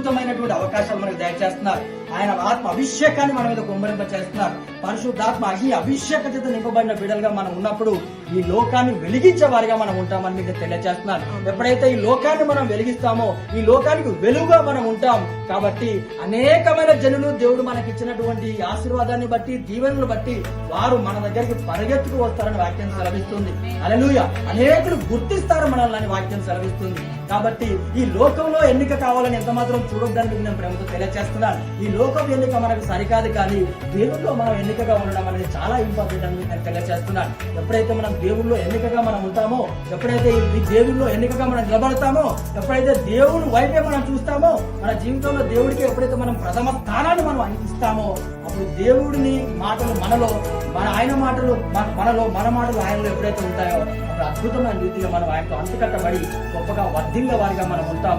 అద్భుతమైనటువంటి అవకాశాలు మనకు దయచేస్తున్నారు. ఆయన ఆత్మ అభిషేకాన్ని మన మీద కుమ్మరింప చేస్తున్నారు. పరిశుద్ధాత్మ అగ్ని అభిషేక చేత నింపబడిన బిడ్డలుగా మనం ఉన్నప్పుడు ఈ లోకాన్ని వెలిగించే వారిగా మనం ఉంటామని మీకు తెలియజేస్తున్నారు. ఎప్పుడైతే ఈ లోకాన్ని మనం వెలిగిస్తామో ఈ లోకానికి వెలుగుగా మనం ఉంటాం. కాబట్టి అనేకమైన జనులు దేవుడు మనకి ఇచ్చినటువంటి ఆశీర్వాదాన్ని బట్టి దీవెనలు బట్టి వారు మన దగ్గరికి పరిగెత్తుకు వస్తారని వాక్యం సెలవిస్తుంది. హల్లెలూయా. అనేకులు గుర్తిస్తారు మనల్ని అని వాక్యం సెలవిస్తుంది. కాబట్టి ఈ లోకంలో ఎన్నిక కావాలని ఎంత మాత్రం చూడొద్దని నేను ప్రేమతో తెలియజేస్తున్నాను. ఈ లోకం ఎన్నిక మనకు సరికాదు, కానీ దేవుల్లో మనం ఎన్నికగా ఉండడం అనేది చాలా ఇంపార్టెంట్ అని నేను తెలియజేస్తున్నాను. ఎప్పుడైతే మనం దేవుల్లో ఎన్నికగా మనం ఉంటామో, ఎప్పుడైతే ఈ దేవుల్లో ఎన్నికగా మనం నిలబడతామో, ఎప్పుడైతే దేవుని వైపే మనం చూస్తామో, మన జీవితంలో దేవుడికి ఎప్పుడైతే మనం ప్రథమ స్థానాన్ని మనం అందిస్తామో, అప్పుడు దేవుడిని మాటలు మనలో, ఆయన మాటలు మనలో, మన మాటలు ఆయనలో ఎప్పుడైతే ఉంటాయో అప్పుడు అద్భుతమైన రీతిగా మనం ఆయనతో అంటుకట్టబడి గొప్పగా వర్ధిల్ల వారిగా మనం ఉంటాం.